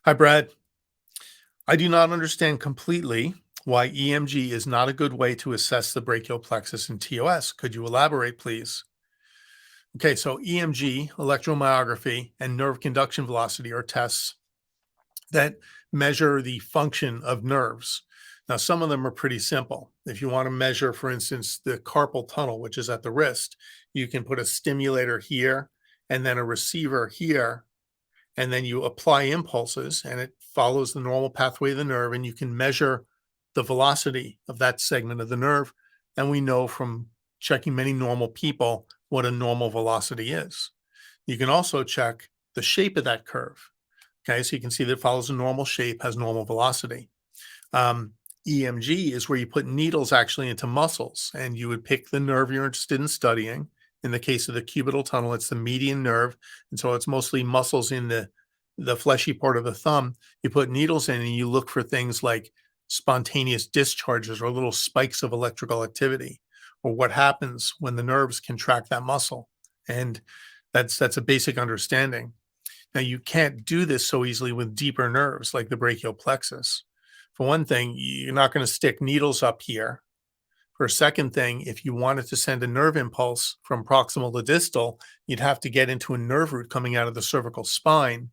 Hi, Brad. I do not understand completely why EMG is not a good way to assess the brachial plexus in TOS. Could you elaborate, please? Okay, so EMG, electromyography, and nerve conduction velocity are tests that measure the function of nerves. Now, some of them are pretty simple. If you want to measure, for instance, the carpal tunnel, which is at the wrist, you can put a stimulator here and then a receiver here, and then you apply impulses and it follows the normal pathway of the nerve, and you can measure the velocity of that segment of the nerve. And we know from checking many normal people what a normal velocity is. You can also check the shape of that curve. Okay, so you can see that it follows a normal shape, has normal velocity. Um, EMG is where you put needles actually into muscles, and you would pick the nerve you're interested in studying. In the case of the cubital tunnel, it's the median nerve, and so it's mostly muscles in the fleshy part of the thumb. You put needles in, and you look for things like spontaneous discharges or little spikes of electrical activity, or what happens when the nerves contract that muscle. And that's a basic understanding. Now, you can't do this so easily with deeper nerves like the brachial plexus. For one thing, you're not going to stick needles up here. For a second thing, if you wanted to send a nerve impulse from proximal to distal, you'd have to get into a nerve root coming out of the cervical spine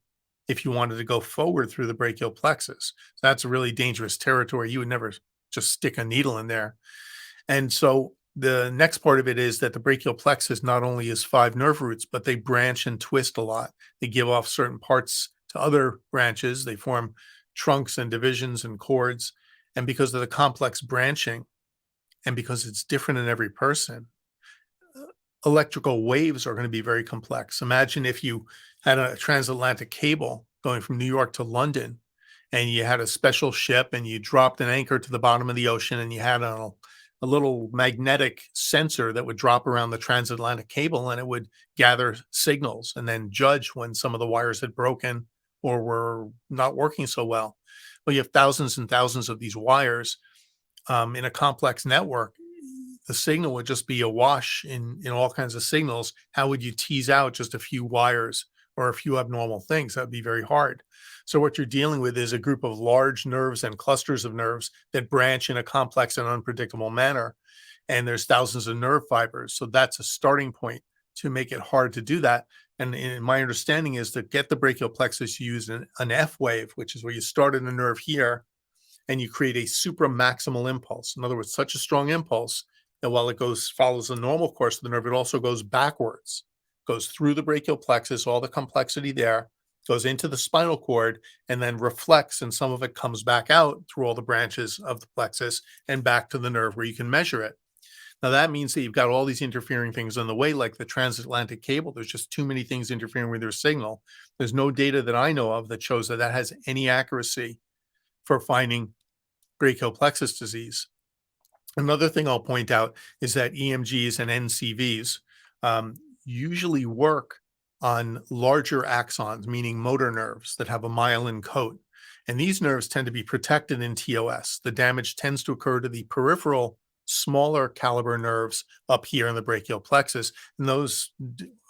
if you wanted to go forward through the brachial plexus. So that's a really dangerous territory. You would never just stick a needle in there. And so the next part of it is that the brachial plexus not only is 5 nerve roots, but they branch and twist a lot. They give off certain parts to other branches. They form trunks and divisions and cords. And because of the complex branching, and because it's different in every person, electrical waves are going to be very complex. Imagine if you had a transatlantic cable going from New York to London, and you had a special ship and you dropped an anchor to the bottom of the ocean, and you had a little magnetic sensor that would drop around the transatlantic cable, and it would gather signals and then judge when some of the wires had broken or were not working so well. Well, you have thousands and thousands of these wires in a complex network. The signal would just be awash in all kinds of signals. How would you tease out just a few wires or a few abnormal things? That would be very hard. So what you're dealing with is a group of large nerves and clusters of nerves that branch in a complex and unpredictable manner. And there's thousands of nerve fibers. So that's a starting point to make it hard to do that. And my understanding is to get the brachial plexus, you use an F wave, which is where you start at a nerve here and you create a supramaximal impulse. In other words, such a strong impulse that while it follows the normal course of the nerve, it also goes backwards, goes through the brachial plexus, all the complexity there, goes into the spinal cord, and then reflects, and some of it comes back out through all the branches of the plexus and back to the nerve where you can measure it. Now, that means that you've got all these interfering things on the way, like the transatlantic cable. There's just too many things interfering with your signal. There's no data that I know of that shows that that has any accuracy for finding brachial plexus disease. Another thing I'll point out is that EMGs and NCVs usually work on larger axons, meaning motor nerves that have a myelin coat. And these nerves tend to be protected in TOS. The damage tends to occur to the peripheral, smaller caliber nerves up here in the brachial plexus. And those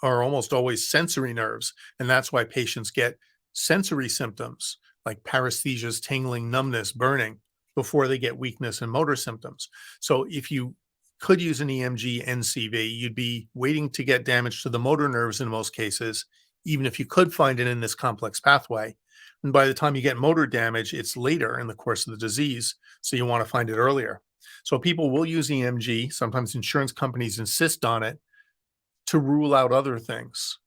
are almost always sensory nerves. And that's why patients get sensory symptoms like paresthesias, tingling, numbness, burning, before they get weakness and motor symptoms. So if you could use an EMG NCV, you'd be waiting to get damage to the motor nerves in most cases, even if you could find it in this complex pathway. And by the time you get motor damage, it's later in the course of the disease, so you want to find it earlier. So people will use EMG. Sometimes insurance companies insist on it to rule out other things,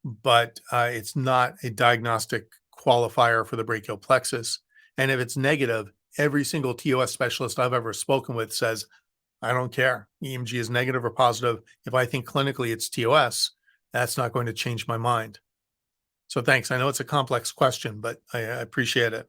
but it's not a diagnostic qualifier for the brachial plexus. And if it's negative, every single TOS specialist I've ever spoken with says, I don't care. EMG is negative or positive. If I think clinically it's TOS, that's not going to change my mind. So thanks. I know it's a complex question, but I appreciate it.